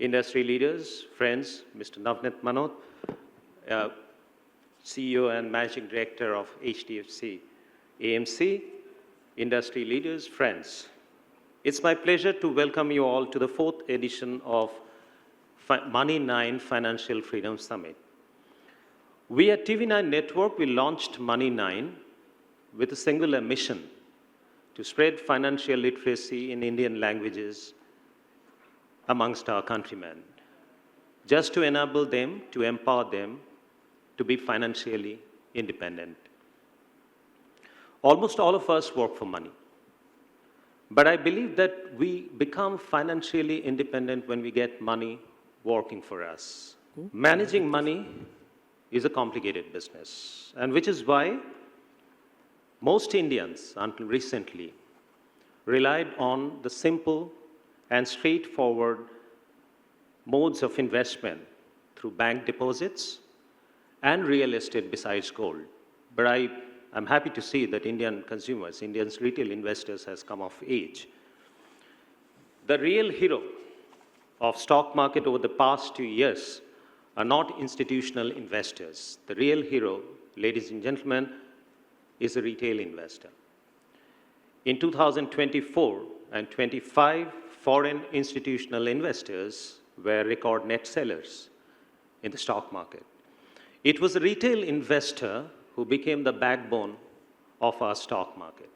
industry leaders, friends, Mr. Navneet Manot, CEO and Managing Director of HDFC AMC, industry leaders, friends. It's my pleasure to welcome you all to the 4th edition of Money9 Financial Freedom Summit. We at TV9 Network, we launched Money9 with a singular mission to spread financial literacy in Indian languages amongst our countrymen, just to enable them, to empower them to be financially independent. Almost all of us work for money, but I believe that we become financially independent when we get money working for us. Managing money is a complicated business, and which is why most Indians, until recently, relied on the simple and straightforward modes of investment through bank deposits and real estate besides gold. But I'm happy to see that Indian consumers, Indian retail investors has come of age. The real hero of stock market over the past 2 years are not institutional investors. The real hero, ladies and gentlemen, is a retail investor. In 2024 and 25, foreign institutional investors were record net sellers in the stock market. It was a retail investor who became the backbone of our stock market.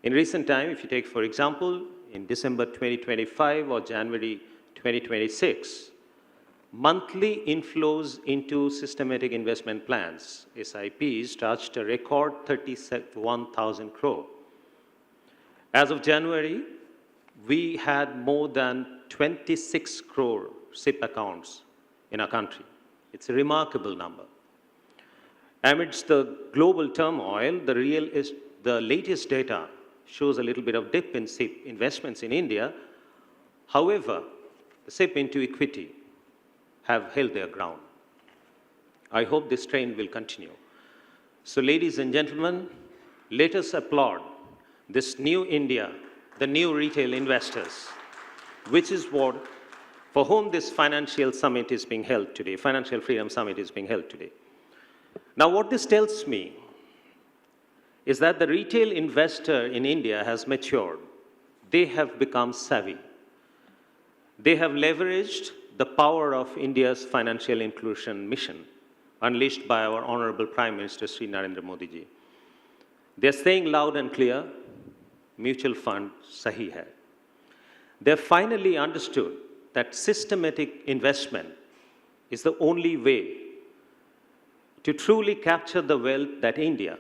In recent time, if you take, for example, in December 2025 or January 2026, monthly inflows into systematic investment plans, SIPs, touched a record 31,000 crore. As of January, we had more than 26 crore SIP accounts in our country. It's a remarkable number. Amidst the global turmoil, the latest data shows a little bit of dip in SIP investments in India. However, the SIP into equity have held their ground. I hope this trend will continue. So, ladies and gentlemen, let us applaud this new India, the new retail investors, which is for whom this financial summit is being held today, Financial Freedom Summit is being held today. Now, what this tells me is that the retail investor in India has matured. They have become savvy. They have leveraged the power of India's financial inclusion mission, unleashed by our Honorable Prime Minister, Sri Narendra Modi ji. They're saying loud and clear, mutual fund sahi hai. They've finally understood that systematic investment is the only way to truly capture the wealth that India,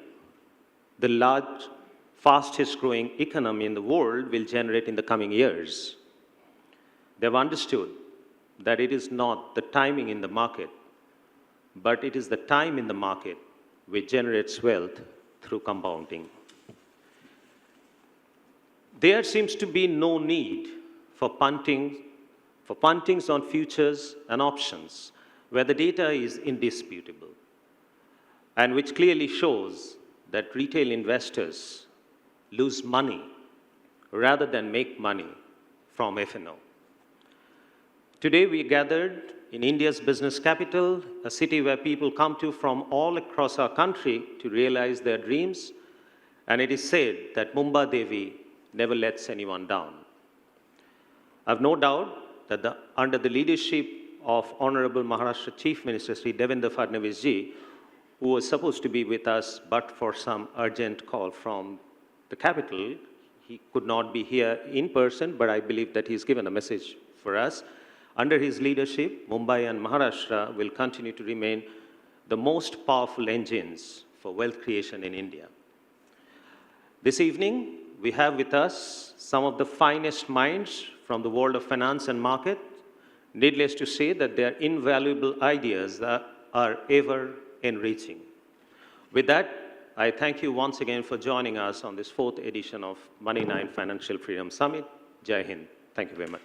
the large, fastest growing economy in the world, will generate in the coming years. They've understood that it is not the timing in the market, but it is the time in the market which generates wealth through compounding. There seems to be no need for puntings on futures and options, where the data is indisputable, and which clearly shows that retail investors lose money rather than make money from F&O. Today we gathered in India's business capital, a city where people come to from all across our country to realize their dreams, and it is said that Mumbai Devi never lets anyone down. I have no doubt that under the leadership of Honorable Maharashtra Chief Minister Sri Devendra Fadnavis ji, who was supposed to be with us but for some urgent call from the capital, he could not be here in person, but I believe that he's given a message for us. Under his leadership, Mumbai and Maharashtra will continue to remain the most powerful engines for wealth creation in India. This evening, we have with us some of the finest minds from the world of finance and market. Needless to say that their invaluable ideas are ever enriching. With that, I thank you once again for joining us on this 4th edition of Money9 Financial Freedom Summit. Jai Hind. Thank you very much.